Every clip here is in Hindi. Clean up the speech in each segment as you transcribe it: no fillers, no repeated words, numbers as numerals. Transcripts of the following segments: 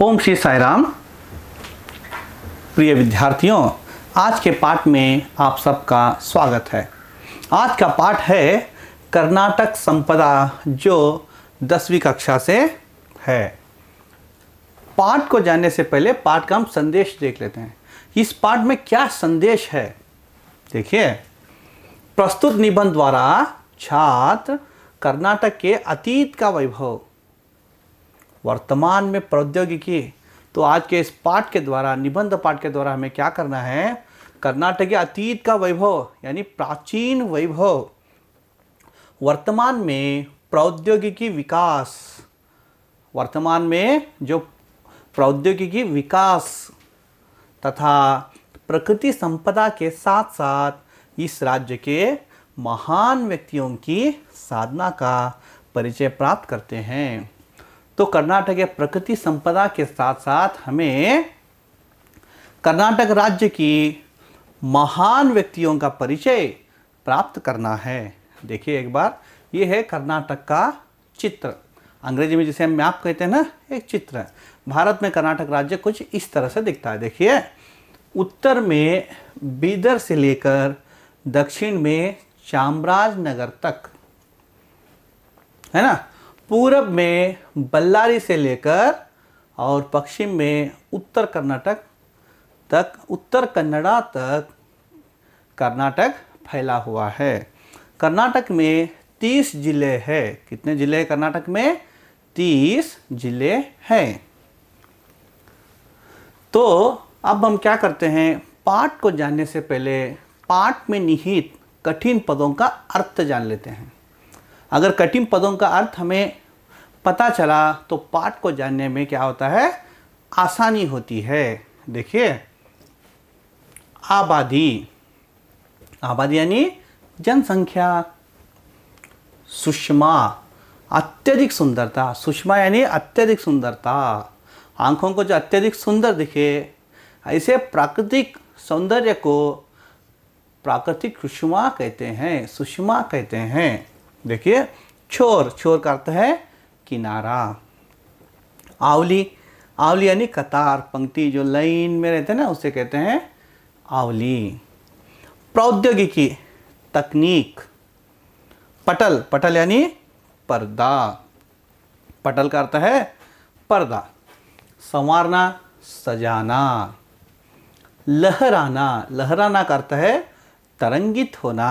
ओम श्री साई राम। प्रिय विद्यार्थियों, आज के पाठ में आप सबका स्वागत है। आज का पाठ है कर्नाटक संपदा, जो 10वीं कक्षा से है। पाठ को जानने से पहले पाठ का हम संदेश देख लेते हैं। इस पाठ में क्या संदेश है, देखिए। प्रस्तुत निबंध द्वारा छात्र कर्नाटक के अतीत का वैभव, वर्तमान में प्रौद्योगिकी। तो आज के इस पाठ के द्वारा, निबंध पाठ के द्वारा हमें क्या करना है, कर्नाटक के अतीत का वैभव यानी प्राचीन वैभव, वर्तमान में प्रौद्योगिकी विकास, वर्तमान में जो प्रौद्योगिकी विकास तथा प्रकृति संपदा के साथ साथ इस राज्य के महान व्यक्तियों की साधना का परिचय प्राप्त करते हैं। तो कर्नाटक के प्रकृति संपदा के साथ साथ हमें कर्नाटक राज्य की महान व्यक्तियों का परिचय प्राप्त करना है। देखिए एक बार, ये है कर्नाटक का चित्र, अंग्रेजी में जिसे हम मैप कहते हैं ना, एक चित्र। भारत में कर्नाटक राज्य कुछ इस तरह से दिखता है। देखिए, उत्तर में बीदर से लेकर दक्षिण में चामराजनगर तक, है ना। पूरब में बल्लारी से लेकर और पश्चिम में उत्तर कर्नाटक तक, उत्तर कन्नड़ा तक कर्नाटक फैला हुआ है। कर्नाटक में 30 जिले हैं। कितने जिले हैं कर्नाटक में? 30 जिले हैं। तो अब हम क्या करते हैं, पाठ को जानने से पहले पाठ में निहित कठिन पदों का अर्थ जान लेते हैं। अगर कठिन पदों का अर्थ हमें पता चला तो पाठ को जानने में क्या होता है, आसानी होती है। देखिए, आबादी, आबादी यानी जनसंख्या। सुषमा, अत्यधिक सुंदरता। सुषमा यानी अत्यधिक सुंदरता, आंखों को जो अत्यधिक सुंदर दिखे, ऐसे प्राकृतिक सौंदर्य को प्राकृतिक सुषमा कहते हैं, सुषमा कहते हैं। देखिए, छोर, छोर का अर्थ है किनारा। आवली, आवली यानी कतार, पंक्ति जो लाइन में रहते हैं ना, उसे कहते हैं आवली। प्रौद्योगिकी, तकनीक। पटल, पटल यानी पर्दा, पटल का अर्थ है पर्दा। संवारना, सजाना। लहराना, लहराना का अर्थ है तरंगित होना।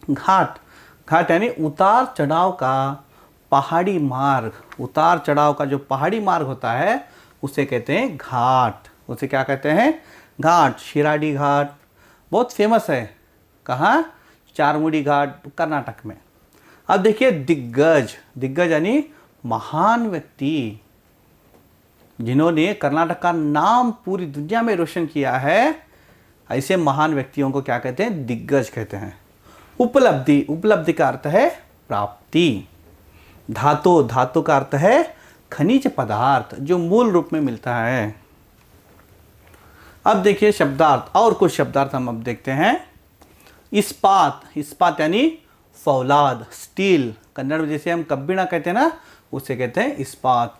घाट, घाट यानी उतार चढ़ाव का पहाड़ी मार्ग, उतार चढ़ाव का जो पहाड़ी मार्ग होता है उसे कहते हैं घाट। उसे क्या कहते हैं? घाट। शिराडी घाट बहुत फेमस है। कहाँ? चारमुड़ी घाट, कर्नाटक में। अब देखिए, दिग्गज, दिग्गज यानी महान व्यक्ति, जिन्होंने कर्नाटक का नाम पूरी दुनिया में रोशन किया है, ऐसे महान व्यक्तियों को क्या कहते हैं? दिग्गज कहते हैं। उपलब्धि, उपलब्धि का अर्थ है प्राप्ति। धातु, धातु का अर्थ है खनिज पदार्थ जो मूल रूप में मिलता है। अब देखिए शब्दार्थ, और कुछ शब्दार्थ हम अब देखते हैं। इस्पात, इस्पात यानी फौलाद, स्टील। कन्नड़ में जैसे हम कब्बिण कहते हैं ना, उसे कहते हैं इस्पात।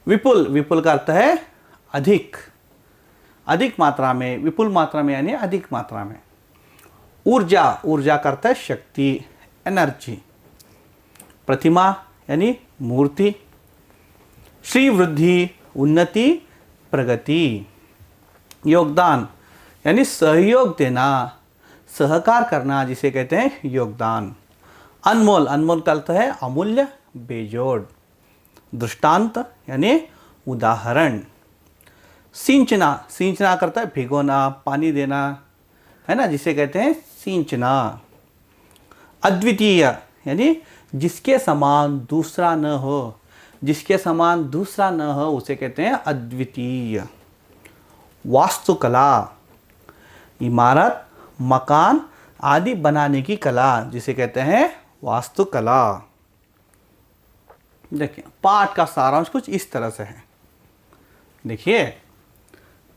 विपुल, विपुल का अर्थ है अधिक, अधिक मात्रा में, विपुल मात्रा में यानी अधिक मात्रा में। ऊर्जा, ऊर्जा का अर्थ है शक्ति, एनर्जी। प्रतिमा यानी मूर्ति। श्री वृद्धि, उन्नति, प्रगति। योगदान यानी सहयोग देना, सहकार करना, जिसे कहते हैं योगदान। अनमोल, अनमोल का अर्थ है अमूल्य, बेजोड़। दृष्टांत यानी उदाहरण। सिंचना, सिंचना करता है भिगोना, पानी देना, है ना, जिसे कहते हैं सिंचना। अद्वितीय यानी जिसके समान दूसरा न हो, जिसके समान दूसरा न हो उसे कहते हैं अद्वितीय। वास्तुकला, इमारत, मकान आदि बनाने की कला, जिसे कहते हैं वास्तुकला। देखिए, पाठ का सारांश कुछ इस तरह से है। देखिए,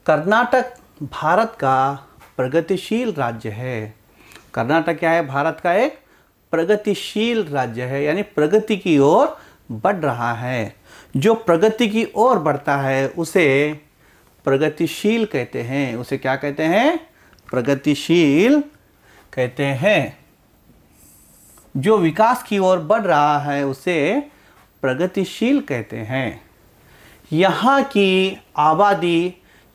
कर्नाटक भारत का प्रगतिशील राज्य है। कर्नाटक क्या है? भारत का एक प्रगतिशील राज्य है, यानी प्रगति की ओर बढ़ रहा है, जो प्रगति की ओर बढ़ता है उसे प्रगतिशील कहते हैं। उसे क्या कहते हैं? प्रगतिशील कहते हैं। जो विकास की ओर बढ़ रहा है उसे प्रगतिशील कहते हैं। यहाँ की आबादी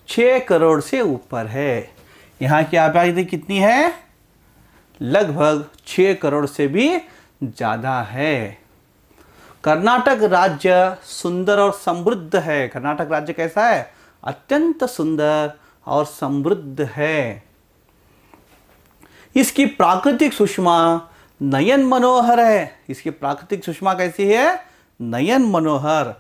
6 करोड़ से ऊपर है। यहाँ की आबादी कितनी है? लगभग 6 करोड़ से भी ज़्यादा है। कर्नाटक राज्य सुंदर और समृद्ध है। कर्नाटक राज्य कैसा है? अत्यंत सुंदर और समृद्ध है। इसकी प्राकृतिक सुषमा नयन मनोहर है। इसकी प्राकृतिक सुषमा कैसी है? नयन मनोहर।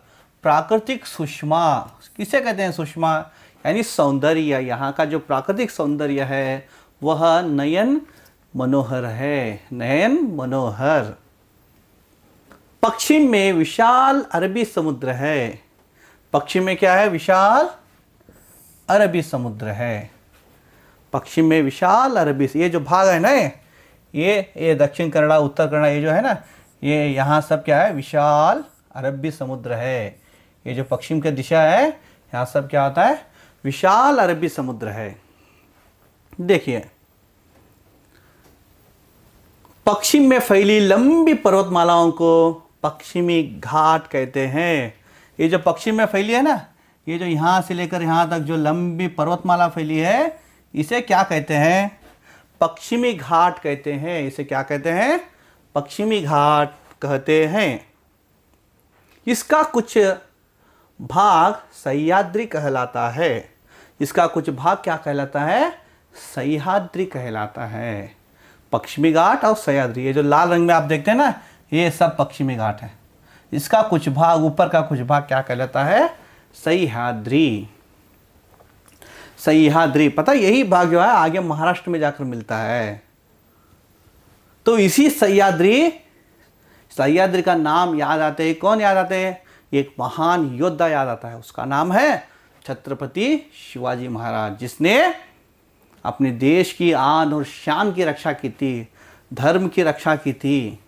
प्राकृतिक सुषमा किसे कहते हैं? सुषमा यानी सौंदर्य। यहाँ का जो प्राकृतिक सौंदर्य है वह नयन मनोहर है। नयन मनोहर। पश्चिम में विशाल अरबी समुद्र है। पश्चिम में क्या है? विशाल अरबी समुद्र है। पश्चिम में विशाल अरबी, ये जो भाग है ना, ये दक्षिण कन्नड़ा, उत्तर कन्नड़ा, ये जो है ना, ये यहाँ सब क्या है? विशाल अरबी समुद्र है। ये जो पश्चिम की दिशा है यहाँ सब क्या होता है? विशाल अरबी समुद्र है। देखिए, पश्चिम में फैली लंबी पर्वतमालाओं को पश्चिमी घाट कहते हैं। ये जो पश्चिम में फैली है ना, ये जो यहाँ से लेकर यहाँ तक जो लंबी पर्वतमाला फैली है, इसे क्या कहते हैं? पश्चिमी घाट कहते हैं। इसे क्या कहते हैं? पश्चिमी घाट कहते हैं। इसका कुछ भाग सह्याद्री कहलाता है। इसका कुछ भाग क्या कहलाता है? सह्याद्री कहलाता है। पश्चिमी घाट और सह्याद्री, ये जो लाल रंग में आप देखते हैं ना, ये सब पश्चिमी घाट है। इसका कुछ भाग, ऊपर का कुछ भाग क्या कहलाता है? सह्याद्री। सह्याद्री, पता यही भाग जो है आगे महाराष्ट्र में जाकर मिलता है। तो इसी सह्याद्री का नाम याद आते हैं। कौन याद आते हैं? एक महान योद्धा याद आता है। उसका नाम है छत्रपति शिवाजी महाराज, जिसने अपने देश की आन और शान की रक्षा की थी, धर्म की रक्षा की थी,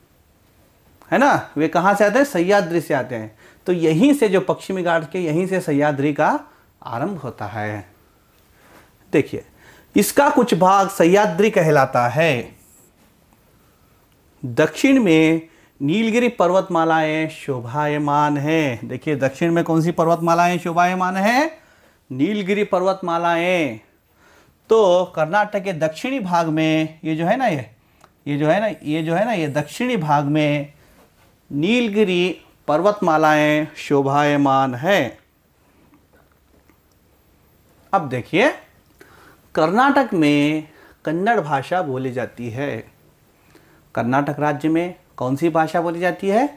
है ना। वे कहाँ से आते हैं? सह्याद्री से आते हैं। तो यहीं से, जो पश्चिमी घाट के, यहीं से सह्याद्री का आरंभ होता है। देखिए, इसका कुछ भाग सह्याद्री कहलाता है। दक्षिण में नीलगिरी पर्वतमालाएं शोभायमान हैं। देखिए, दक्षिण में कौन सी पर्वतमालाएं शोभायमान हैं? नीलगिरी पर्वतमालाएं। तो कर्नाटक के दक्षिणी भाग में ये जो है ना, ये दक्षिणी भाग में नीलगिरी पर्वतमालाएं शोभायमान है। अब देखिए, कर्नाटक में कन्नड़ भाषा बोली जाती है। कर्नाटक राज्य में कौन सी भाषा बोली जाती है?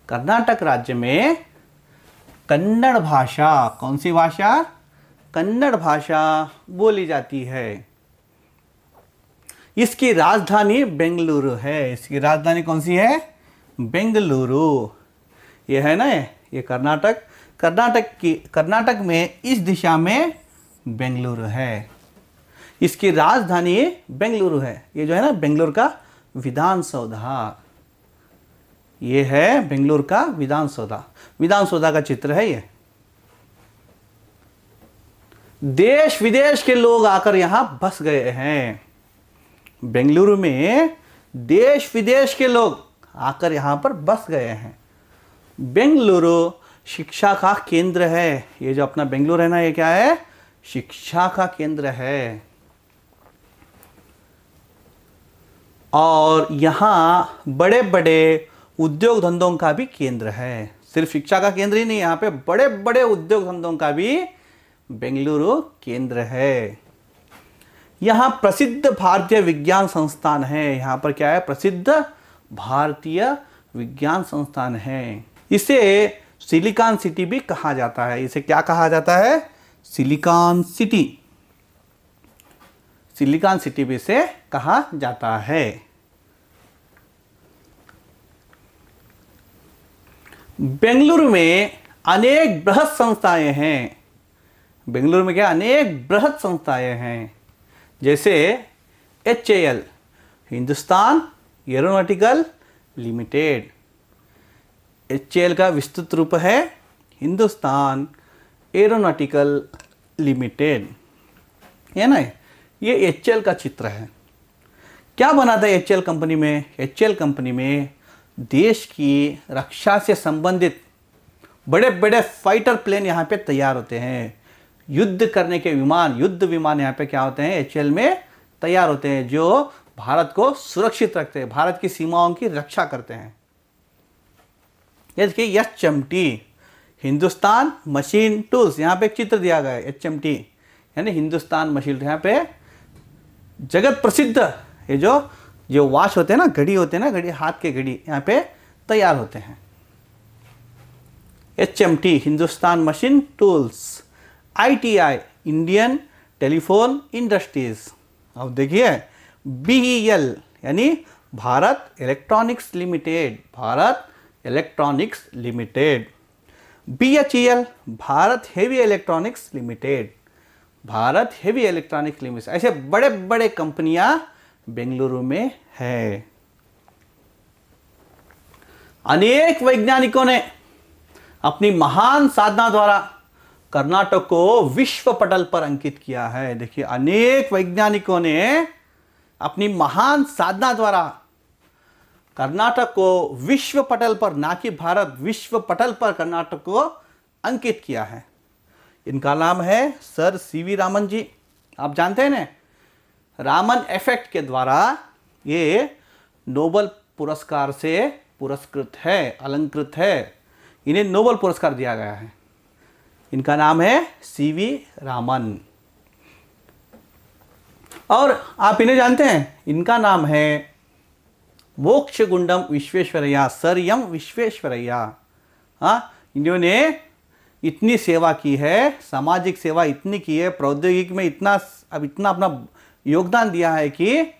कर्नाटक राज्य में कन्नड़ भाषा। कौन सी भाषा? कन्नड़ भाषा बोली जाती है। इसकी राजधानी बेंगलुरु है। इसकी राजधानी कौन सी है? बेंगलुरु। ये है ना, ये कर्नाटक में इस दिशा में बेंगलुरु है। इसकी राजधानी बेंगलुरु है। ये जो है ना, बेंगलुरु का विधानसौधा, ये है बेंगलुरु का विधानसौधा। विधानसौधा का चित्र है ये। देश विदेश के लोग आकर यहां बस गए हैं। बेंगलुरु में देश विदेश के लोग आकर यहां पर बस गए हैं। बेंगलुरु शिक्षा का केंद्र है। ये जो अपना बेंगलुरु है ना, ये क्या है? शिक्षा का केंद्र है। और यहाँ बड़े बड़े उद्योग धंधों का भी केंद्र है। सिर्फ शिक्षा का केंद्र ही नहीं, यहाँ पे बड़े बड़े उद्योग धंधों का भी बेंगलुरु केंद्र है। यहाँ प्रसिद्ध भारतीय विज्ञान संस्थान है। यहाँ पर क्या है? प्रसिद्ध भारतीय विज्ञान संस्थान है। इसे सिलिकॉन सिटी भी कहा जाता है। इसे क्या कहा जाता है? Silicon city. सिलिकॉन सिटी भी इसे कहा जाता है। बेंगलुरु में अनेक बृहत संस्थाएं हैं। बेंगलुरु में क्या? अनेक बृहत संस्थाएं हैं। जैसे HAL, Hindustan aeronautical limited. HAL का विस्तृत रूप है हिंदुस्तान एरोनॉटिकल लिमिटेड, है ना। ये HAL का चित्र है। क्या बनाता है HAL कंपनी में? HAL कंपनी में देश की रक्षा से संबंधित बड़े बड़े फाइटर प्लेन यहाँ पे तैयार होते हैं। युद्ध करने के विमान, युद्ध विमान यहाँ पे क्या होते हैं? HAL में तैयार होते हैं, जो भारत को सुरक्षित रखते हैं, भारत की सीमाओं की रक्षा करते हैं। ये देखिए HMT, हिंदुस्तान मशीन टूल्स, यहाँ पे एक चित्र दिया गया है HMT यानी हिंदुस्तान मशीन। यहाँ पे जगत प्रसिद्ध ये जो वॉच होते हैं ना, घड़ी होते हैं ना, घड़ी, हाथ के घड़ी यहाँ पे तैयार होते हैं। HMT Hindustan machine tools. ITI Indian telephone industries. अब देखिए BEL यानी Bharat electronics limited, Bharat electronics limited. BHEL Bharat heavy electronics limited, Bharat heavy electronics limited. ऐसे बड़े बड़े कंपनियां बेंगलुरु में है। अनेक वैज्ञानिकों ने अपनी महान साधना द्वारा कर्नाटक को विश्व पटल पर अंकित किया है। देखिए अनेक वैज्ञानिकों ने अपनी महान साधना द्वारा कर्नाटक को विश्व पटल पर, ना कि भारत, विश्व पटल पर कर्नाटक को अंकित किया है। इनका नाम है सर CV रामन जी। आप जानते हैं ना, रामन इफेक्ट के द्वारा ये नोबेल पुरस्कार से पुरस्कृत है, अलंकृत है। इन्हें नोबेल पुरस्कार दिया गया है। इनका नाम है CV रामन। और आप इन्हें जानते हैं, इनका नाम है मोक्षगुंडम विश्वेश्वरैया, सर एम विश्वेश्वरैया। हाँ, इन्होंने इतनी सेवा की है, सामाजिक सेवा इतनी की है, प्रौद्योगिकी में इतना अपना योगदान दिया है कि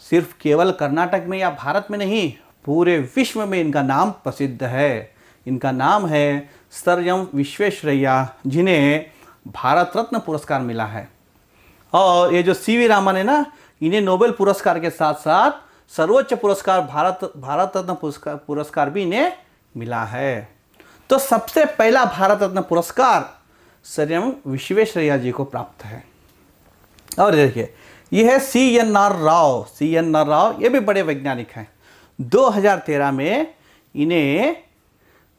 सिर्फ केवल कर्नाटक में या भारत में नहीं, पूरे विश्व में इनका नाम प्रसिद्ध है। इनका नाम है सर एम विश्वेश्वरैया, जिन्हें भारत रत्न पुरस्कार मिला है। और ये जो CV रामन है ना, इन्हें नोबेल पुरस्कार के साथ साथ सर्वोच्च पुरस्कार भारत रत्न पुरस्कार भी इन्हें मिला है। तो सबसे पहला भारत रत्न पुरस्कार सर एम विश्वेश्वरैया जी को प्राप्त है। और देखिए ये है CNR राव। CNR राव ये भी बड़े वैज्ञानिक हैं। 2013 में इन्हें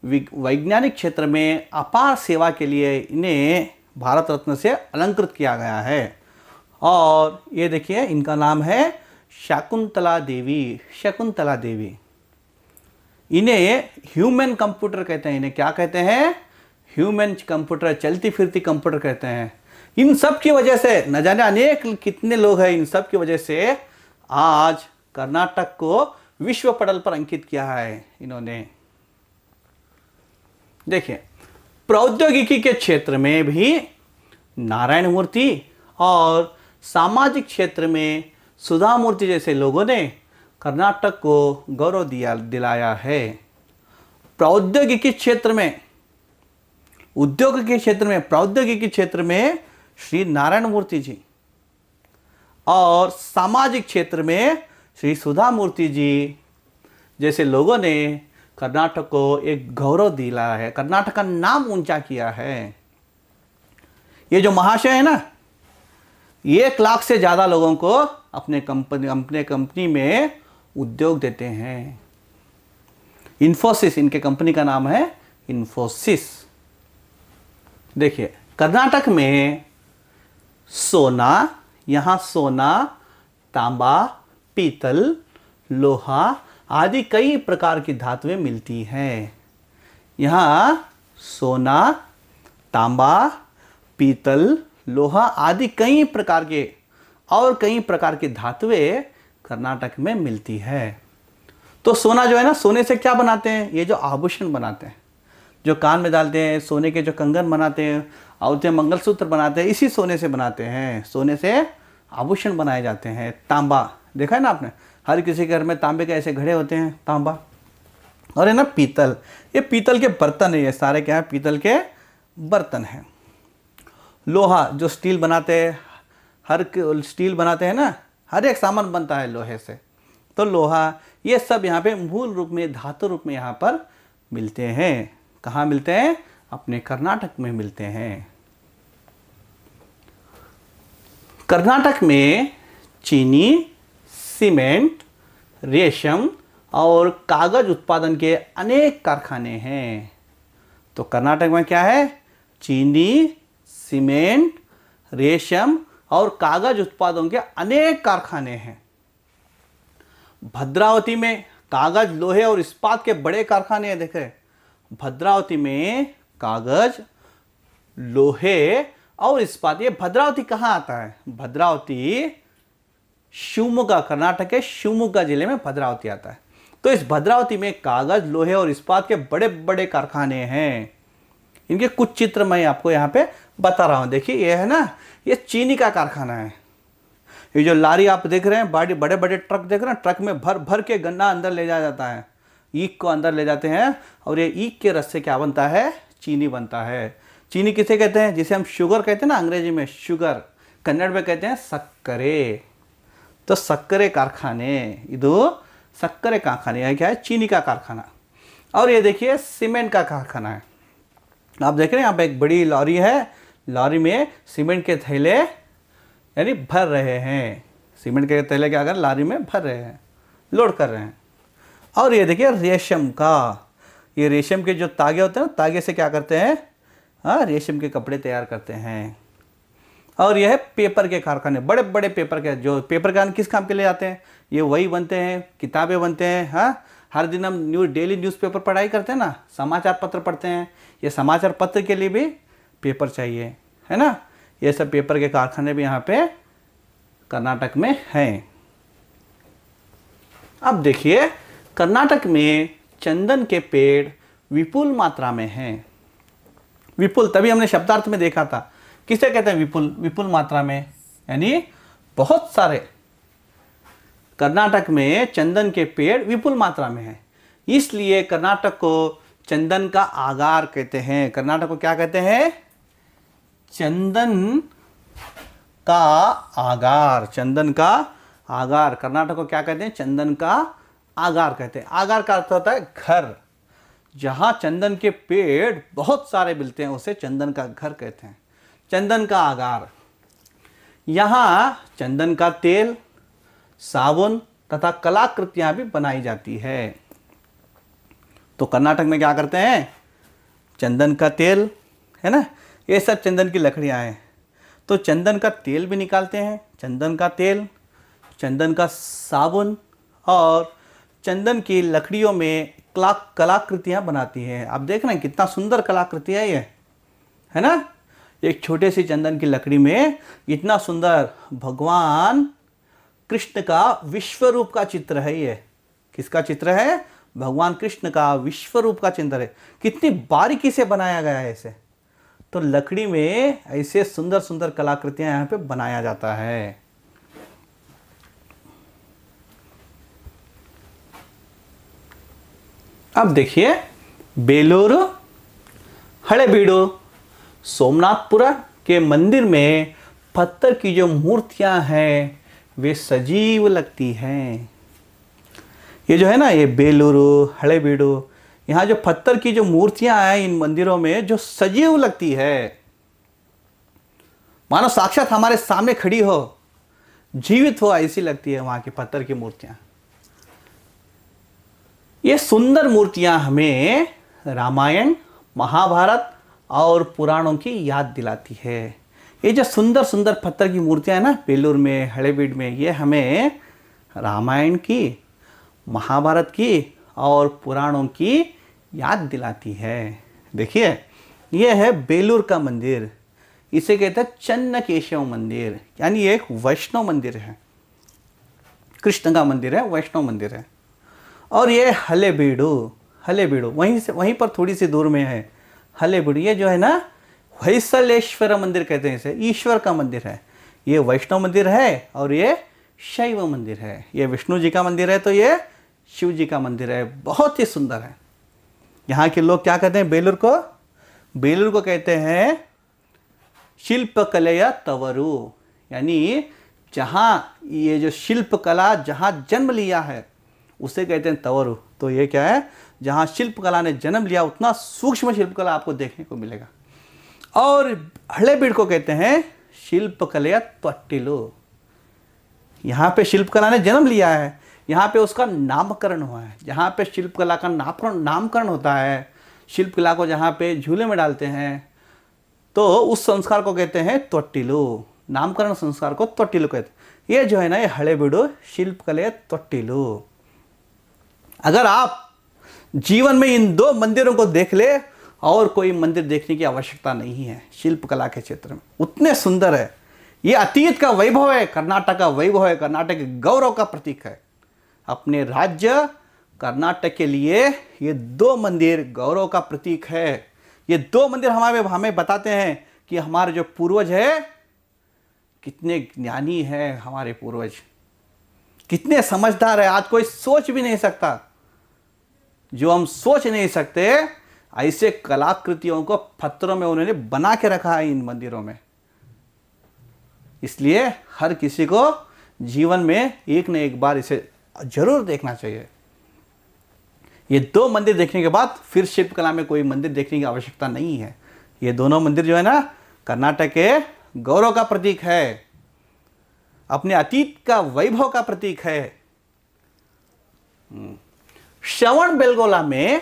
वैज्ञानिक क्षेत्र में अपार सेवा के लिए इन्हें भारत रत्न से अलंकृत किया गया है। और ये देखिए इनका नाम है शकुंतला देवी। शकुंतला देवी, इन्हें ह्यूमन कंप्यूटर कहते हैं। इन्हें क्या कहते हैं? ह्यूमन कंप्यूटर, चलती फिरती कंप्यूटर कहते हैं। इन सब की वजह से, न जाने अनेक कितने लोग हैं, इन सब की वजह से आज कर्नाटक को विश्व पटल पर अंकित किया है इन्होंने। देखिए प्रौद्योगिकी के क्षेत्र में भी नारायण मूर्ति और सामाजिक क्षेत्र में सुधा मूर्ति जैसे लोगों ने कर्नाटक को गौरव दिलाया है। प्रौद्योगिकी क्षेत्र में, उद्योग के क्षेत्र में, प्रौद्योगिकी क्षेत्र में श्री नारायण मूर्ति जी, और सामाजिक क्षेत्र में श्री सुधा मूर्ति जी जैसे लोगों ने कर्नाटक को एक गौरव दिलाया है, कर्नाटक का नाम ऊंचा किया है। ये जो महाशय है ना, 1 लाख से ज़्यादा लोगों को अपने कंपनी में उद्योग देते हैं। इन्फोसिस इनके कंपनी का नाम है, इन्फोसिस। देखिए कर्नाटक में सोना, यहाँ सोना, तांबा, पीतल, लोहा आदि कई प्रकार की धातुएं मिलती हैं। यहाँ सोना, तांबा, पीतल, लोहा आदि कई प्रकार की धातुएं कर्नाटक में मिलती है। तो सोना जो है ना, सोने से क्या बनाते हैं? ये जो आभूषण बनाते हैं, जो कान में डालते हैं, सोने के जो कंगन बनाते हैं, औरतें मंगलसूत्र बनाते हैं, इसी सोने से बनाते हैं। सोने से आभूषण बनाए जाते हैं। तांबा देखा है ना आपने, हर किसी के घर में तांबे के ऐसे घड़े होते हैं, तांबा। और है ना पीतल, ये पीतल के बर्तन है, ये सारे क्या है? पीतल के बर्तन हैं। लोहा जो स्टील बनाते हैं, स्टील बनाते हैं ना, हर एक सामान बनता है लोहे से। तो लोहा ये सब यहाँ पे मूल रूप में धातु रूप में यहाँ पर मिलते हैं। कहाँ मिलते हैं? अपने कर्नाटक में मिलते हैं। कर्नाटक में चीनी, सीमेंट, रेशम और कागज उत्पादन के अनेक कारखाने हैं। तो कर्नाटक में क्या है? चीनी, सीमेंट, रेशम और कागज उत्पादन के अनेक कारखाने हैं। भद्रावती में कागज, लोहे और इस्पात के बड़े कारखाने हैं। देख रहे, भद्रावती में कागज, लोहे और इस्पात। ये भद्रावती कहाँ आता है? भद्रावती शिवमोगा, कर्नाटक के शिवमोगा जिले में भद्रावती आता है। तो इस भद्रावती में कागज, लोहे और इस्पात के बड़े बड़े कारखाने हैं। इनके कुछ चित्र मैं आपको यहाँ पे बता रहा हूँ। देखिए ये है ना, ये चीनी का कारखाना है। ये जो लारी आप देख रहे हैं, बड़े बड़े ट्रक देख रहे हैं, ट्रक में भर भर के गन्ना अंदर ले जाया जाता है। ईख को अंदर ले जाते हैं और ये ईख के रस से क्या बनता है? चीनी बनता है। चीनी किसे कहते हैं? जिसे हम शुगर कहते हैं ना अंग्रेजी में, शुगर, कन्नड़ में कहते हैं सक्करे। तो सक्करे कारखाने, इधर सक्करे कारखाने है। क्या है? चीनी का कारखाना। और ये देखिए सीमेंट का कारखाना है। आप देख रहे हैं यहाँ पे एक बड़ी लॉरी है, लॉरी में सीमेंट के थैले यानी भर रहे हैं। सीमेंट के थैले क्या कर लॉरी में भर रहे हैं, लोड कर रहे हैं। और ये देखिए रेशम का, ये रेशम के जो तागे होते हैं ना, तागे से क्या करते हैं? हाँ, रेशम के कपड़े तैयार करते हैं। और यह है पेपर के कारखाने, बड़े बड़े पेपर के, जो पेपर का किस काम के लिए आते हैं? ये वही बनते हैं, किताबें बनते हैं। हाँ, हर दिन हम डेली न्यूज़पेपर पढ़ाई करते हैं ना, समाचार पत्र पढ़ते हैं। ये समाचार पत्र के लिए भी पेपर चाहिए, है ना। ये सब पेपर के कारखाने भी यहाँ पे कर्नाटक में हैं। अब देखिए, कर्नाटक में चंदन के पेड़ विपुल मात्रा में हैं। विपुल तभी हमने शब्दार्थ में देखा था। किसे कहते हैं विपुल? विपुल मात्रा में यानी बहुत सारे। कर्नाटक में चंदन के पेड़ विपुल मात्रा में हैं, इसलिए कर्नाटक को चंदन का आगार कहते हैं। कर्नाटक को क्या कहते हैं? चंदन का आगार। चंदन का आगार। कर्नाटक को क्या कहते हैं? चंदन का आगार कहते हैं। आगार का अर्थ होता है घर। जहाँ चंदन के पेड़ बहुत सारे मिलते हैं उसे चंदन का घर कहते हैं। चंदन का आगार। यहाँ चंदन का तेल, साबुन तथा कलाकृतियाँ भी बनाई जाती है। तो कर्नाटक में क्या करते हैं? चंदन का तेल, है ना, ये सब चंदन की लकड़ियाँ हैं। तो चंदन का तेल भी निकालते हैं, चंदन का तेल, चंदन का साबुन और चंदन की लकड़ियों में कलाकृतियाँ बनाती हैं। आप देख रहे हैं कितना सुंदर कलाकृति है ये, है ना। एक छोटे सी चंदन की लकड़ी में इतना सुंदर भगवान कृष्ण का विश्व रूप का चित्र है। ये किसका चित्र है? भगवान कृष्ण का विश्व रूप का चित्र है। कितनी बारीकी से बनाया गया है इसे। तो लकड़ी में ऐसे सुंदर सुंदर कलाकृतियां यहाँ पे बनाया जाता है। अब देखिए, बेलूर, हळेबीडु, सोमनाथपुरा के मंदिर में पत्थर की जो मूर्तियां हैं वे सजीव लगती हैं। ये जो है ना, ये बेलूरू, हळेबीडु, यहाँ जो पत्थर की जो मूर्तियां हैं इन मंदिरों में जो सजीव लगती है, मानो साक्षात हमारे सामने खड़ी हो, जीवित हो, ऐसी लगती है वहाँ की पत्थर की मूर्तियां। ये सुंदर मूर्तियां हमें रामायण, महाभारत और पुराणों की याद दिलाती है। ये जो सुंदर सुंदर पत्थर की मूर्तियां हैं ना बेलूर में, हळेबीडु में, ये हमें रामायण की, महाभारत की और पुराणों की याद दिलाती है। देखिए, ये है बेलूर का मंदिर। इसे कहते हैं चन्नकेशव मंदिर, यानी ये एक वैष्णव मंदिर है, कृष्ण का मंदिर है, वैष्णव मंदिर है। और ये हळेबीडु, हळेबीडु वहीं पर थोड़ी सी दूर में है हळेबीडु। ये जो है ना, होयसलेश्वर मंदिर कहते हैं इसे, ईश्वर का मंदिर है। ये वैष्णव मंदिर है और ये शैव मंदिर है। ये विष्णु जी का मंदिर है तो ये शिव जी का मंदिर है। बहुत ही सुंदर है। यहाँ के लोग क्या कहते हैं बेलूर को? बेलूर को कहते हैं शिल्पकलया तवरु, यानी जहाँ ये जो शिल्पकला जहाँ जन्म लिया है उसे कहते हैं तवरु। तो ये क्या है, जहाँ शिल्पकला ने जन्म लिया उतना सूक्ष्म शिल्पकला आपको देखने को मिलेगा। और हळेबीड को कहते हैं शिल्पकला त्वट्टिलु। यहाँ पे शिल्पकला ने जन्म लिया है, यहाँ पे उसका नामकरण हुआ है। जहाँ पे शिल्पकला का नामकरण होता है, शिल्पकला को जहाँ पे झूले में डालते हैं, तो उस संस्कार को कहते हैं त्वट्टिलु। नामकरण संस्कार को त्वट्टिलु कहते हैं। ये जो है ना, ये हळेबीडु शिल्पकला त्वट्टिलु। अगर आप जीवन में इन 2 मंदिरों को देख ले, और कोई मंदिर देखने की आवश्यकता नहीं है शिल्पकला के क्षेत्र में, उतने सुंदर है। ये अतीत का वैभव है, कर्नाटक का वैभव है, कर्नाटक के गौरव का प्रतीक है। अपने राज्य कर्नाटक के लिए ये 2 मंदिर गौरव का प्रतीक है। ये 2 मंदिर हमें बताते हैं कि हमारे जो पूर्वज है कितने ज्ञानी है, हमारे पूर्वज कितने समझदार है। आज कोई सोच भी नहीं सकता, जो हम सोच नहीं सकते, ऐसे कलाकृतियों को पत्थरों में उन्होंने बना के रखा है इन मंदिरों में। इसलिए हर किसी को जीवन में एक न एक बार इसे जरूर देखना चाहिए। ये 2 मंदिर देखने के बाद फिर शिल्पकला में कोई मंदिर देखने की आवश्यकता नहीं है। ये दोनों मंदिर जो है ना, कर्नाटक के गौरव का प्रतीक है, अपने अतीत का वैभव का प्रतीक है। श्रवणबेलगोला में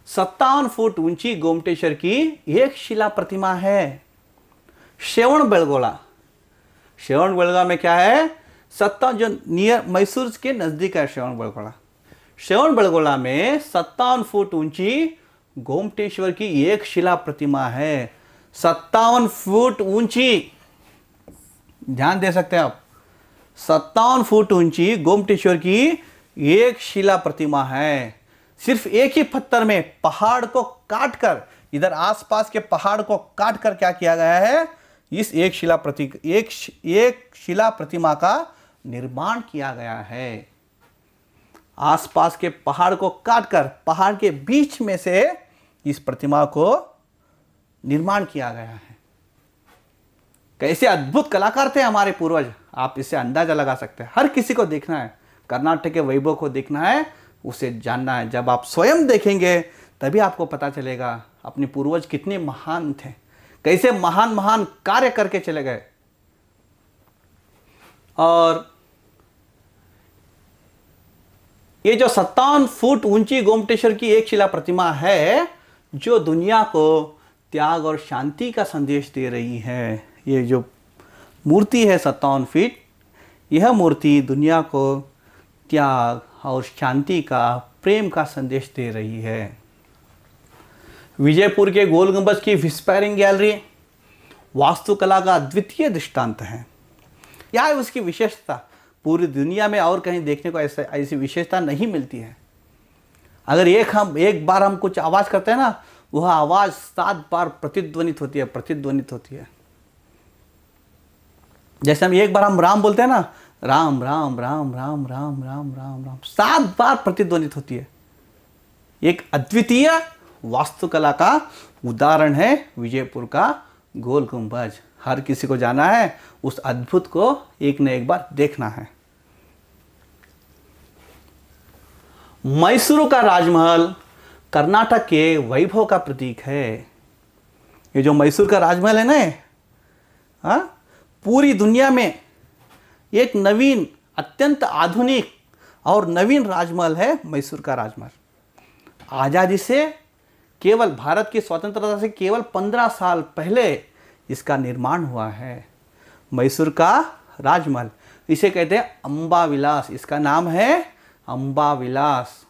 57 फुट ऊंची गोमटेश्वर की एक शिला प्रतिमा है। श्रवणबेलगोला में क्या है, 57 जो नियर मैसूर के नजदीक है श्रवणबेलगोला। श्रवणबेलगोला में 57 फुट ऊंची गोमटेश्वर की एक शिला प्रतिमा है। 57 फुट ऊंची, ध्यान दे सकते हैं आप, 57 फुट ऊंची गोमटेश्वर की एक शिला प्रतिमा है। सिर्फ एक ही पत्थर में पहाड़ को काटकर, इधर आसपास के पहाड़ को काटकर क्या किया गया है, इस एक शिला प्रतिमा का निर्माण किया गया है। आसपास के पहाड़ को काटकर पहाड़ के बीच में से इस प्रतिमा को निर्माण किया गया है। कैसे अद्भुत कलाकार थे हमारे पूर्वज, आप इससे अंदाजा लगा सकते हैं। हर किसी को देखना है, कर्नाटक के वैभव को देखना है, उसे जानना है। जब आप स्वयं देखेंगे तभी आपको पता चलेगा अपने पूर्वज कितने महान थे, कैसे महान महान कार्य करके चले गए। और ये जो 57 फुट ऊंची गोमटेश्वर की एक शिला प्रतिमा है, जो दुनिया को त्याग और शांति का संदेश दे रही है। ये जो मूर्ति है 57 फीट, यह मूर्ति दुनिया को त्याग और शांति का, प्रेम का संदेश दे रही है। विजयपुर के गोल गुंबज की विस्पायरिंग गैलरी वास्तुकला का अद्वितीय दृष्टांत है। यह है उसकी विशेषता, पूरी दुनिया में और कहीं देखने को ऐसी विशेषता नहीं मिलती है। अगर एक बार हम कुछ आवाज़ करते हैं ना, वह आवाज़ 7 बार प्रतिध्वनित होती है। जैसे हम राम बोलते हैं ना, राम राम राम राम राम राम राम राम 7 बार प्रतिध्वनित होती है। एक अद्वितीय वास्तुकला का उदाहरण है विजयपुर का गोल गुंबज। हर किसी को जाना है, उस अद्भुत को एक न एक बार देखना है। मैसूर का राजमहल कर्नाटक के वैभव का प्रतीक है। ये जो मैसूर का राजमहल है ना, पूरी दुनिया में एक नवीन, अत्यंत आधुनिक और नवीन राजमहल है मैसूर का राजमहल। आज़ादी से केवल, भारत की स्वतंत्रता से केवल 15 साल पहले इसका निर्माण हुआ है। मैसूर का राजमहल, इसे कहते हैं अंबा विलास। इसका नाम है अंबा विलास।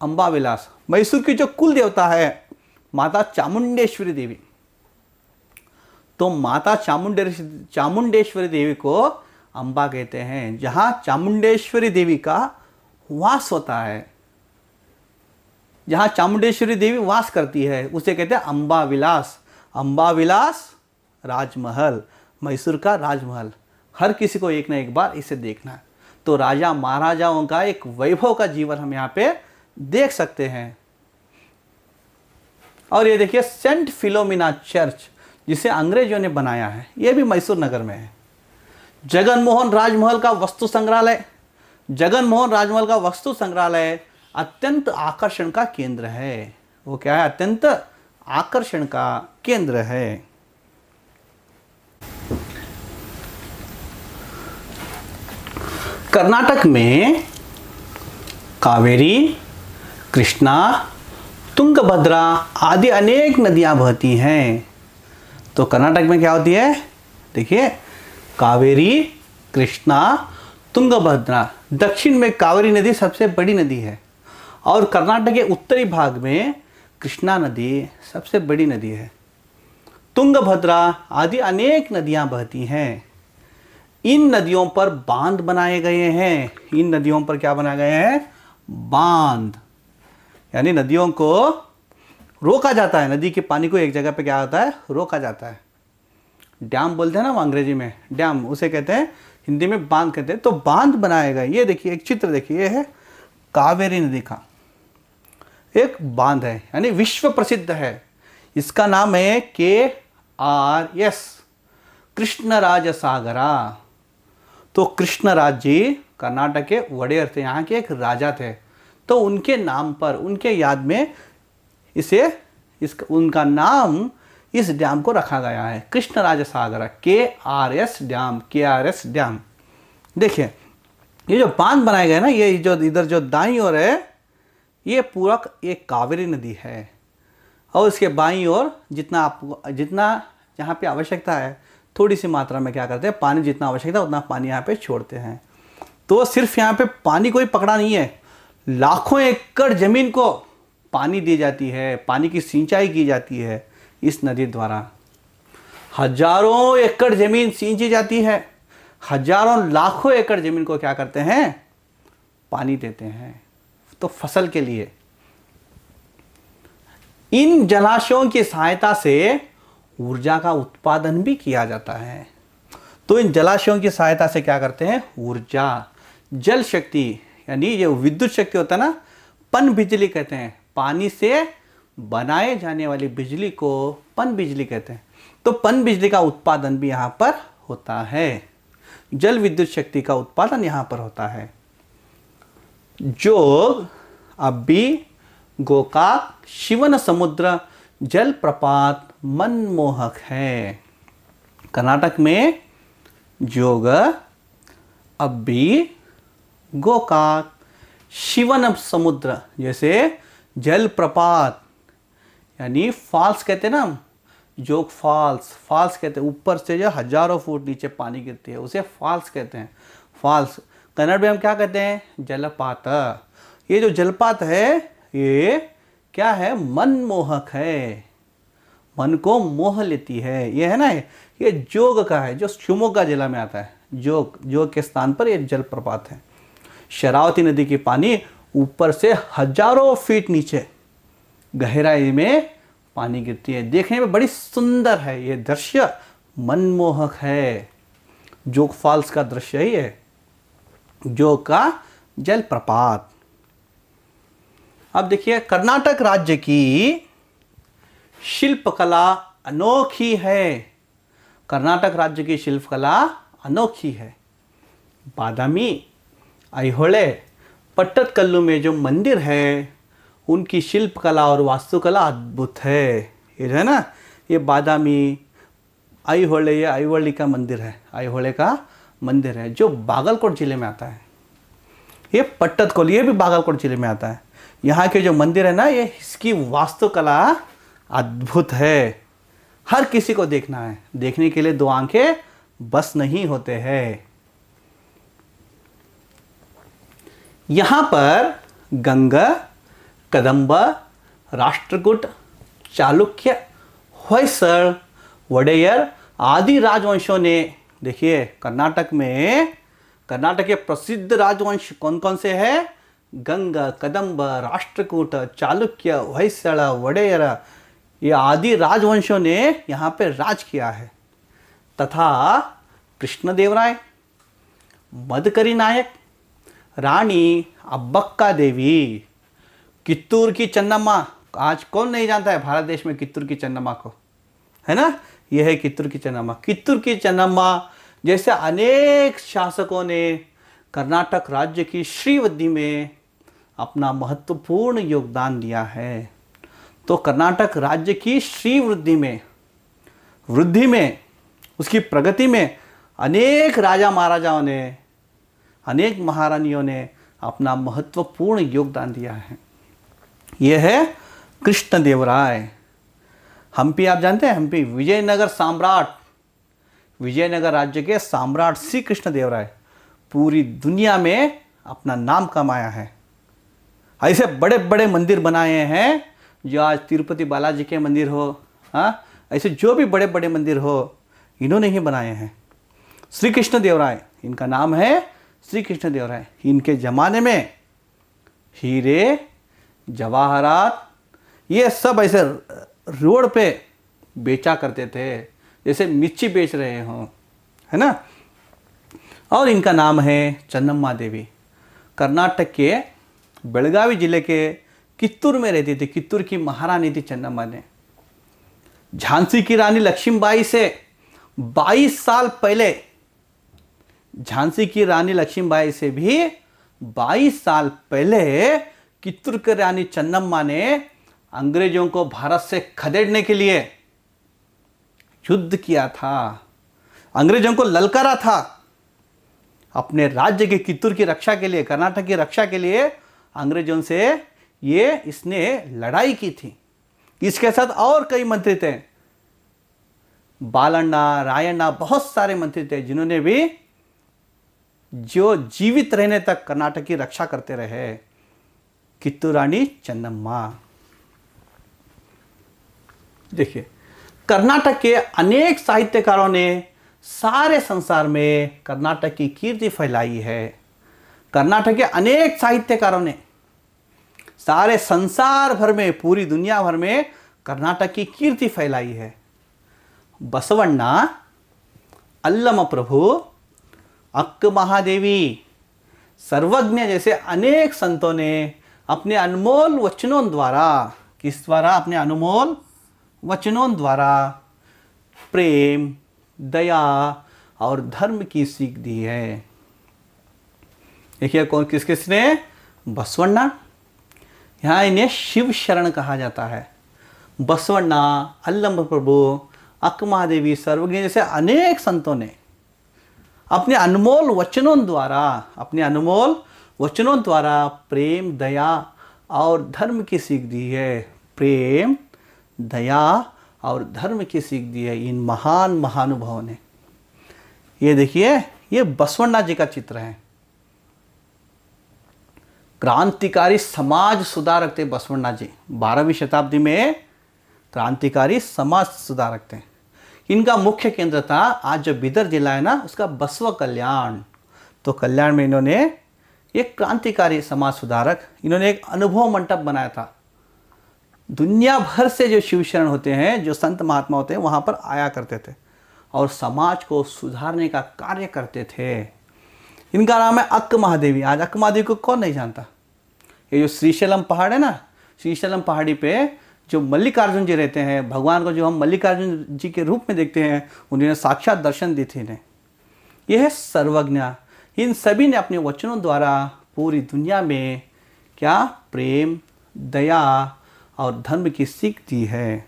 अंबा विलास मैसूर की जो कुल देवता है माता चामुंडेश्वरी देवी। तो माता चामुंडेश्वरी देवी को अंबा कहते हैं। जहाँ चामुंडेश्वरी देवी का वास होता है, जहाँ चामुंडेश्वरी देवी वास करती है, उसे कहते हैं अंबा विलास। अंबा विलास राजमहल, मैसूर का राजमहल। हर किसी को एक ना एक बार इसे देखना है। तो राजा महाराजाओं का एक वैभव का जीवन हम यहाँ पे देख सकते हैं। और ये देखिए सेंट फिलोमिना चर्च, जिसे अंग्रेजों ने बनाया है, ये भी मैसूर नगर में है। जगन मोहन राजमहल का वस्तु संग्रहालय, जगन मोहन राजमहल का वस्तु संग्रहालय अत्यंत आकर्षण का केंद्र है। वो क्या है? अत्यंत आकर्षण का केंद्र है। कर्नाटक में कावेरी, कृष्णा, तुंगभद्रा आदि अनेक नदियां बहती हैं। तो कर्नाटक में क्या होती है? देखिए, कावेरी, कृष्णा, तुंगभद्रा। दक्षिण में कावेरी नदी सबसे बड़ी नदी है और कर्नाटक के उत्तरी भाग में कृष्णा नदी सबसे बड़ी नदी है। तुंगभद्रा आदि अनेक नदियां बहती हैं। इन नदियों पर बांध बनाए गए हैं। इन नदियों पर क्या बनाए गए हैं? बांध, यानी नदियों को रोका जाता है। नदी के पानी को एक जगह पे क्या होता है? रोका जाता है। डैम बोलते हैं ना अंग्रेजी में, डैम उसे कहते हैं, हिंदी में बांध कहते हैं। तो बांध बनाए गए। ये देखिए एक चित्र देखिए, ये है कावेरी नदी का एक बांध है, यानी विश्व प्रसिद्ध है। इसका नाम है KRS, कृष्णराज सागरा। तो कृष्णराज जी कर्नाटक के वडेयर थे, यहाँ के एक राजा थे। तो उनके नाम पर, उनके याद में उनका नाम इस डैम को रखा गया है, कृष्णराज सागरा, KRS डैम, KRS डैम। देखिए ये जो बांध बनाए गए ना, ये जो इधर जो दाईं ओर है, ये पूरा एक कावेरी नदी है और इसके बाईं ओर जितना यहाँ पे आवश्यकता है, थोड़ी सी मात्रा में क्या करते हैं, पानी जितना आवश्यकता उतना पानी यहाँ पे छोड़ते हैं। तो सिर्फ यहाँ पे पानी कोई पकड़ा नहीं है, लाखों एकड़ जमीन को पानी दी जाती है, पानी की सिंचाई की जाती है इस नदी द्वारा। हजारों एकड़ जमीन सिंची जाती है, हजारों लाखों एकड़ जमीन को क्या करते हैं? पानी देते हैं, तो फसल के लिए। इन जलाशयों की सहायता से ऊर्जा का उत्पादन भी किया जाता है। तो इन जलाशयों की सहायता से क्या करते हैं? ऊर्जा, जल शक्ति, यानी ये विद्युत शक्ति होता है ना, पन बिजली कहते हैं। पानी से बनाए जाने वाली बिजली को पन बिजली कहते हैं। तो पन बिजली का उत्पादन भी यहाँ पर होता है, जल विद्युत शक्ति का उत्पादन यहाँ पर होता है। जोग, अब्बी, गोकाक, शिवन समुद्र जलप्रपात मनमोहक है। कर्नाटक में जोग, अब्बी, गोकाक, शिवन समुद्र जैसे जलप्रपात, यानी फॉल्स कहते हैं ना, जोग फॉल्स, फॉल्स कहते हैं, ऊपर से जो हजारों फुट नीचे पानी गिरती है उसे फॉल्स कहते हैं। फॉल्स कन्नड़ में हम क्या कहते हैं? जलपात। ये जो जलपात है ये क्या है? मनमोहक है, मन को मोह लेती है। ये है ना, ये जोग का है, जो शिवमोगा जिला में आता है। जोग के स्थान पर ये जलप्रपात है। शरावती नदी की पानी ऊपर से हजारों फीट नीचे गहराई में पानी गिरती है। देखने में बड़ी सुंदर है, ये दृश्य मनमोहक है। जोग फॉल्स का दृश्य ही है, जोग का जलप्रपात। अब देखिए, कर्नाटक राज्य की शिल्पकला अनोखी है। कर्नाटक राज्य की शिल्पकला अनोखी है। बादामी, ऐहोळे, पट्टदकल्लू में जो मंदिर है उनकी शिल्पकला और वास्तुकला अद्भुत है। ये जो है ना, ये बादामी, ऐहोळे, ये ऐहोळे का मंदिर है, ऐहोळे का मंदिर है जो बागलकोट जिले में आता है। ये पट्टदकल्लू, ये भी बागलकोट जिले में आता है। यहाँ के जो मंदिर है ना, ये इसकी वास्तुकला अद्भुत है। हर किसी को देखना है, देखने के लिए दो आंखें बस नहीं होते हैं। यहाँ पर गंगा, कदंब, राष्ट्रकूट, चालुक्य, होयसळ, वडेयर आदि राजवंशों ने, देखिए कर्नाटक में, कर्नाटक के प्रसिद्ध राजवंश कौन कौन से हैं? गंगा, कदंब, राष्ट्रकूट, चालुक्य, होयसळ, वडेयर, ये आदि राजवंशों ने यहाँ पे राज किया है। तथा कृष्णदेवराय, मदकरी नायक, रानी अब्बक्का देवी, कित्तूर की चन्नम्मा, आज कौन नहीं जानता है भारत देश में कित्तूर की चन्नम्मा को, है ना? यह है कित्तूर की चन्नम्मा। कित्तूर की चन्नम्मा जैसे अनेक शासकों ने कर्नाटक राज्य की श्रीवृद्धि में अपना महत्वपूर्ण योगदान दिया है। तो कर्नाटक राज्य की श्रीवृद्धि में, वृद्धि में, उसकी प्रगति में अनेक राजा महाराजाओं ने, अनेक महारानियों ने अपना महत्वपूर्ण योगदान दिया है। यह है कृष्णदेवराय। हम्पी आप जानते हैं, हम्पी विजयनगर सम्राट, विजयनगर राज्य के सम्राट श्री कृष्णदेवराय पूरी दुनिया में अपना नाम कमाया है। ऐसे बड़े बड़े मंदिर बनाए हैं जो आज तिरुपति बालाजी के मंदिर हो, ऐसे जो भी बड़े बड़े मंदिर हो इन्होंने ही बनाए हैं। श्री कृष्णदेवराय इनका नाम है, श्री कृष्णदेवराय। इनके ज़माने में हीरे जवाहरात ये सब ऐसे रोड पे बेचा करते थे, जैसे मिर्ची बेच रहे हों, है ना। और इनका नाम है चन्नम्मा देवी। कर्नाटक के बेलगावी जिले के कित्तूर में रहती थी। कित्तूर की महारानी थी चन्नम्मा ने। झांसी की रानी लक्ष्मीबाई से 22 साल पहले, झांसी की रानी लक्ष्मीबाई से भी 22 साल पहले कित्तूर की रानी चन्नम्मा ने अंग्रेजों को भारत से खदेड़ने के लिए युद्ध किया था, अंग्रेजों को ललकारा था। अपने राज्य के कित्तूर की रक्षा के लिए, कर्नाटक की रक्षा के लिए अंग्रेजों से इसने लड़ाई की थी। इसके साथ और कई मंत्री थे, बालन्ना, रायन्ना, बहुत सारे मंत्री थे जिन्होंने भी जो जीवित रहने तक कर्नाटक की रक्षा करते रहे। कित्तूर रानी चन्नम्मा। देखिए, कर्नाटक के अनेक साहित्यकारों ने सारे संसार में कर्नाटक की कीर्ति फैलाई है। कर्नाटक के अनेक साहित्यकारों ने सारे संसार भर में, पूरी दुनिया भर में कर्नाटक की कीर्ति फैलाई है। बसवण्णा, अल्लम प्रभु, अक्क महादेवी, सर्वज्ञ जैसे अनेक संतों ने अपने अनमोल वचनों द्वारा, किस द्वारा? अपने अनमोल वचनों द्वारा प्रेम, दया और धर्म की सीख दी है। देखिए कौन, किसने? बसवण्णा। यहाँ इन्हें शिव शरण कहा जाता है। बसवण्णा, अल्लम प्रभु, अक्क महादेवी, सर्वज्ञ जैसे अनेक संतों ने अपने अनमोल वचनों द्वारा प्रेम, दया और धर्म की सीख दी है। प्रेम, दया और धर्म की सीख दी है इन महान महानुभावों ने। ये देखिए, ये बसवण्णा जी का चित्र है। क्रांतिकारी समाज सुधारक थे बसवण्णा जी। 12वीं शताब्दी में क्रांतिकारी समाज सुधारक थे। इनका मुख्य केंद्र था, आज जो बीदर जिला है ना, उसका बसव कल्याण। तो कल्याण में इन्होंने एक क्रांतिकारी समाज सुधारक, इन्होंने एक अनुभव मंडप बनाया था। दुनिया भर से जो शिव शरण होते हैं, जो संत महात्मा होते हैं, वहाँ पर आया करते थे और समाज को सुधारने का कार्य करते थे। इनका नाम है अक्क महादेवी। आज अक्क महादेवी को कौन नहीं जानता? ये जो श्रीशैलम पहाड़ है ना, श्रीशैलम पहाड़ी पे जो मल्लिकार्जुन जी रहते हैं, भगवान को जो हम मल्लिकार्जुन जी के रूप में देखते हैं, उन्होंने साक्षात दर्शन दी थी इन्हें। यह है सर्वज्ञ। इन सभी ने अपने वचनों द्वारा पूरी दुनिया में क्या? प्रेम, दया और धर्म की सीख दी है।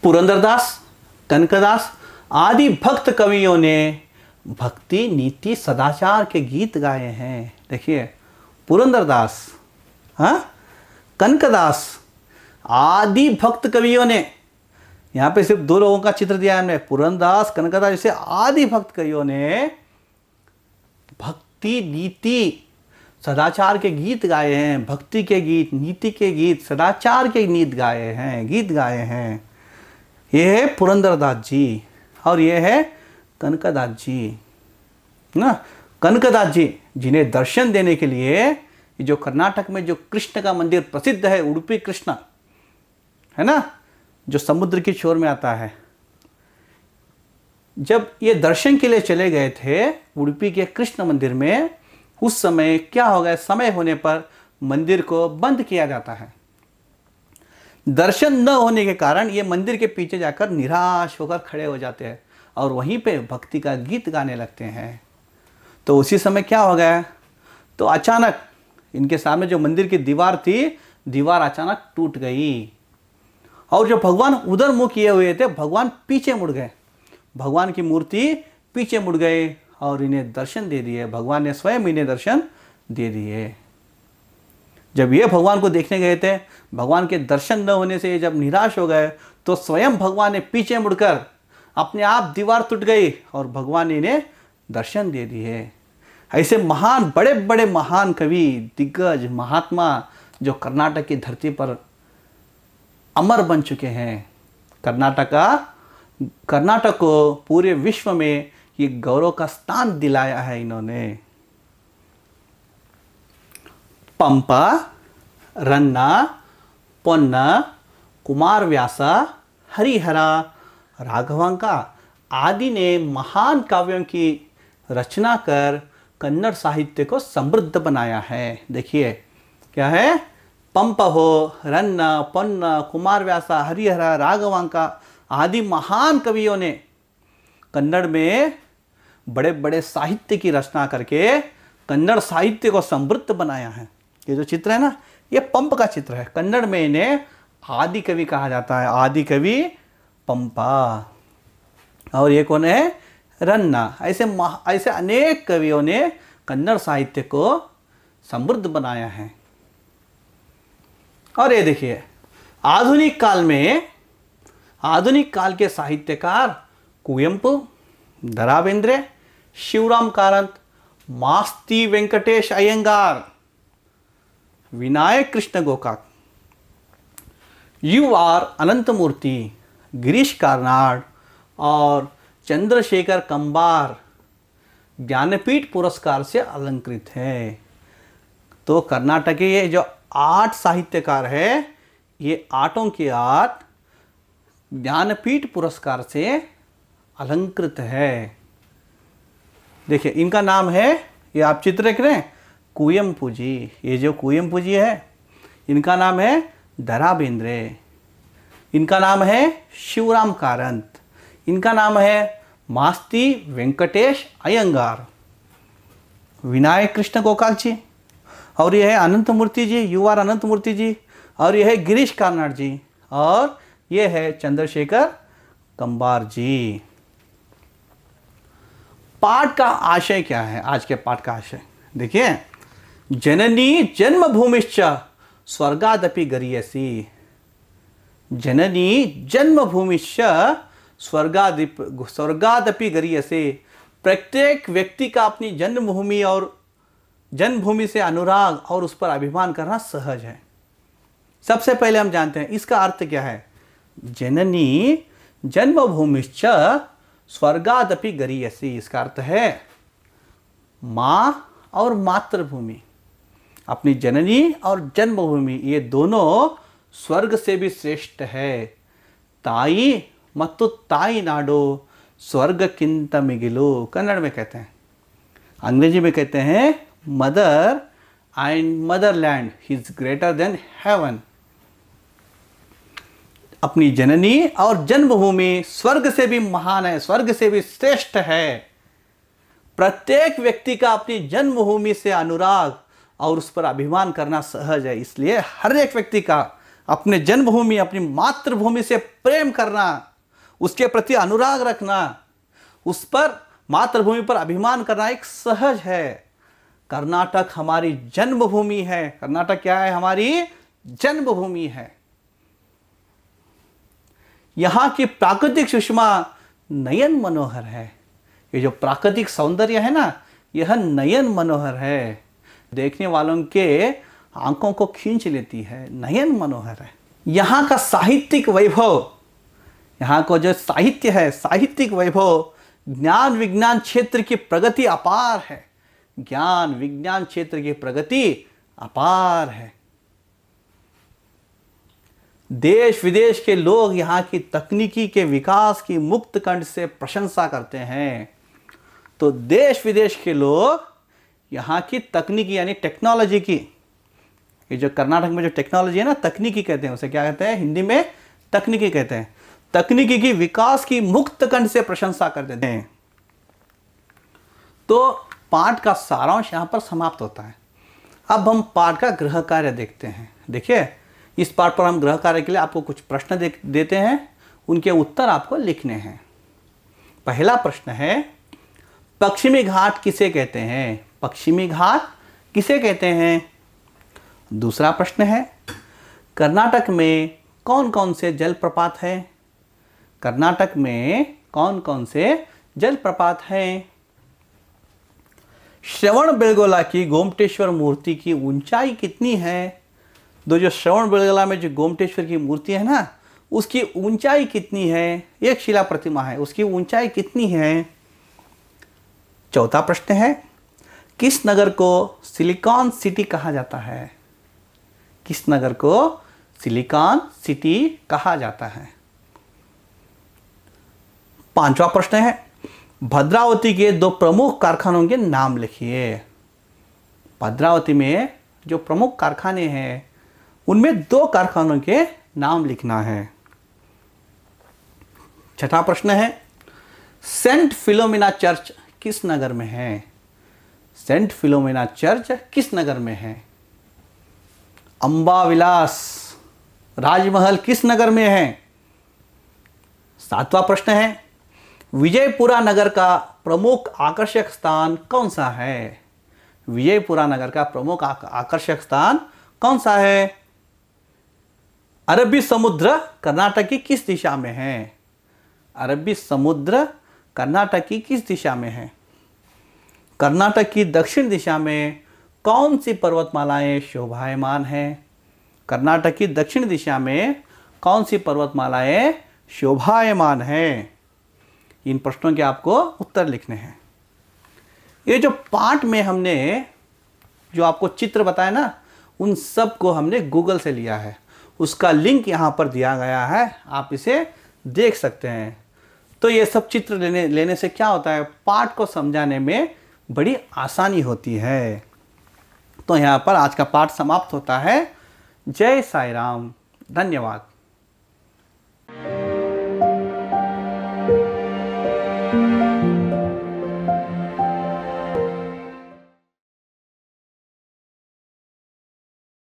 पुरंदरदास, कनकदास आदि भक्त कवियों ने भक्ति, नीति, सदाचार के गीत गाए हैं। देखिए, पुरंदरदास, कनकदास आदि भक्त कवियों ने, यहाँ पे सिर्फ 2 लोगों का चित्र दिया है हमने, पुरंदरदास, कनकदास जैसे आदि भक्त कवियों ने भक्ति, नीति, सदाचार के गीत गाए हैं। भक्ति के गीत, नीति के गीत, सदाचार के गीत गाए हैं। ये है पुरंदरदास जी और ये है कनकदास जी ना। कनकदास जी जिन्हें दर्शन देने के लिए जो कर्नाटक में जो कृष्ण का मंदिर प्रसिद्ध है, उडुपी कृष्ण है ना, जो समुद्र की छोर में आता है, जब ये दर्शन के लिए चले गए थे उडुपी के कृष्ण मंदिर में, उस समय क्या हो गया? समय होने पर मंदिर को बंद किया जाता है। दर्शन न होने के कारण ये मंदिर के पीछे जाकर निराश होकर खड़े हो जाते हैं और वहीं पे भक्ति का गीत गाने लगते हैं। तो उसी समय क्या हो गया, तो अचानक इनके सामने जो मंदिर की दीवार थी, दीवार अचानक टूट गई और जो भगवान उधर मुंह किए हुए थे, भगवान पीछे मुड़ गए, भगवान की मूर्ति पीछे मुड़ गए और इन्हें दर्शन दे दिए। भगवान ने स्वयं इन्हें दर्शन दे दिए। जब ये भगवान को देखने गए थे, भगवान के दर्शन न होने से जब निराश हो गए, तो स्वयं भगवान ने पीछे मुड़कर अपने आप दीवार टूट गई और भगवान ने इन्हें दर्शन दे दिए। ऐसे महान, बड़े बड़े महान कवि, दिग्गज, महात्मा जो कर्नाटक की धरती पर अमर बन चुके हैं। कर्नाटक को पूरे विश्व में ये गौरव का स्थान दिलाया है इन्होंने। पंपा, रन्ना, पोन्ना, कुमारव्यास, हरिहरा, राघवांका आदि ने महान काव्यों की रचना कर कन्नड़ साहित्य को समृद्ध बनाया है। देखिए क्या है, पंप हो, रन्ना, पोन्ना, कुमारव्यास, हरिहरा, राघवांका आदि महान कवियों ने कन्नड़ में बड़े बड़े साहित्य की रचना करके कन्नड़ साहित्य को समृद्ध बनाया है। ये जो चित्र है ना, ये पंप का चित्र है। कन्नड़ में इन्हें आदि कवि कहा जाता है, आदि कवि पंपा। और ये कौन है, रन्ना। ऐसे अनेक कवियों ने कन्नड़ साहित्य को समृद्ध बनाया है। और ये देखिए, आधुनिक काल के साहित्यकार कुवेंपु, दरा बेंद्रे, शिवराम कारंत, मास्ती वेंकटेश अयंगार, विनायक कृष्ण गोकाक, यू आर अनंतमूर्ति, गिरीश कार्नाड और चंद्रशेखर कंबार ज्ञानपीठ पुरस्कार से अलंकृत हैं। तो कर्नाटक के ये जो 8 साहित्यकार है, ये 8 के 8 ज्ञानपीठ पुरस्कार से अलंकृत है। देखिए इनका नाम है, ये आप चित्र देख रहे हैं, कुवेंपु जी। ये जो कुवेंपु जी है, इनका नाम है दरा बेंद्रे, इनका नाम है शिवराम कारंत, इनका नाम है मास्ती वेंकटेश अयंगार, विनायक कृष्ण गोकाक जी, और यह है अनंतमूर्ति जी, यू आर अनंतमूर्ति जी, और यह है गिरीश कार्नाड जी, और यह है चंद्रशेखर कंबार जी। पाठ का आशय क्या है, आज के पाठ का आशय देखिए, जननी जन्मभूमिश्च स्वर्गादपि गरीयसी, जननी जन्मभूमिश्च स्वर्गादपि गरीयसे। प्रत्येक व्यक्ति का अपनी जन्मभूमि और जन्मभूमि से अनुराग और उस पर अभिमान करना सहज है। सबसे पहले हम जानते हैं इसका अर्थ क्या है। जननी जन्मभूमिश्च स्वर्गादपि गरीयसी, इसका अर्थ है माँ और मातृभूमि, अपनी जननी और जन्मभूमि ये दोनों स्वर्ग से भी श्रेष्ठ है। ताई मत्तु ताई नाडो स्वर्ग किंत मिगिलो, कन्नड़ में कहते हैं। अंग्रेजी में कहते हैं mother and Motherland is greater than haven. अपनी जननी और जन्मभूमि स्वर्ग से भी महान है, स्वर्ग से भी श्रेष्ठ है। प्रत्येक व्यक्ति का अपनी जन्मभूमि से अनुराग और उस पर अभिमान करना सहज है। इसलिए हर एक व्यक्ति का अपने जन्मभूमि, अपनी मातृभूमि से प्रेम करना, उसके प्रति अनुराग रखना, उस पर मातृभूमि पर अभिमान करना एक सहज है। कर्नाटक हमारी जन्मभूमि है। कर्नाटक क्या है, हमारी जन्मभूमि है। यहाँ की प्राकृतिक सुषमा नयन मनोहर है। ये जो प्राकृतिक सौंदर्य है ना, यह नयन मनोहर है, देखने वालों के आंखों को खींच लेती है, नयन मनोहर है। यहाँ का साहित्यिक वैभव, यहाँ को जो साहित्य है, साहित्यिक वैभव, ज्ञान विज्ञान क्षेत्र की प्रगति अपार है। ज्ञान विज्ञान क्षेत्र की प्रगति अपार है। देश विदेश के लोग यहाँ की तकनीकी के विकास की मुक्त कंठ से प्रशंसा करते हैं। तो देश विदेश के लोग यहाँ की तकनीकी यानी टेक्नोलॉजी की, ये जो कर्नाटक में जो टेक्नोलॉजी है ना, तकनीकी कहते हैं, उसे क्या कहते हैं, हिंदी में तकनीकी कहते हैं। तकनीकी की विकास की मुक्त कंठ से प्रशंसा कर देते हैं। तो पाठ का सारांश यहाँ पर समाप्त होता है। अब हम पाठ का गृह कार्य देखते हैं। देखिए, इस पाठ पर हम गृह कार्य के लिए आपको कुछ प्रश्न देते हैं, उनके उत्तर आपको लिखने हैं। पहला प्रश्न है, पश्चिमी घाट किसे कहते हैं? पश्चिमी घाट किसे कहते हैं? दूसरा प्रश्न है, कर्नाटक में कौन कौन से जलप्रपात हैं? कर्नाटक में कौन कौन से जलप्रपात हैं? श्रवणबेलगोला की गोमटेश्वर मूर्ति की ऊंचाई कितनी है? जो श्रवणबेलगोला में जो गोमटेश्वर की मूर्ति है ना, उसकी ऊंचाई कितनी है? एक शिला प्रतिमा है, उसकी ऊंचाई कितनी है? चौथा प्रश्न है, किस नगर को सिलिकॉन सिटी कहा जाता है? किस नगर को सिलिकॉन सिटी कहा जाता है? पांचवा प्रश्न है, भद्रावती के 2 प्रमुख कारखानों के नाम लिखिए। भद्रावती में जो प्रमुख कारखाने हैं उनमें 2 कारखानों के नाम लिखना है। छठा प्रश्न है, सेंट फिलोमिना चर्च किस नगर में है? सेंट फिलोमिना चर्च किस नगर में है? अंबाविलास राजमहल किस नगर में है? सातवां प्रश्न है, विजयपुरा नगर का प्रमुख आकर्षक स्थान कौन सा है? विजयपुरा नगर का प्रमुख आकर्षक स्थान कौन सा है? अरबी समुद्र कर्नाटक की किस दिशा में है? अरबी समुद्र कर्नाटक की किस दिशा में है? कर्नाटक की दक्षिण दिशा में कौन सी पर्वतमालाएं शोभायमान हैं? कर्नाटक की दक्षिण दिशा में कौन सी पर्वतमालाएं शोभायमान हैं? इन प्रश्नों के आपको उत्तर लिखने हैं। ये जो पाठ में हमने जो आपको चित्र बताया ना, उन सब को हमने गूगल से लिया है। उसका लिंक यहाँ पर दिया गया है, आप इसे देख सकते हैं। तो ये सब चित्र लेने से क्या होता है, पाठ को समझाने में बड़ी आसानी होती है। तो यहाँ पर आज का पाठ समाप्त होता है। जय साई राम, धन्यवाद।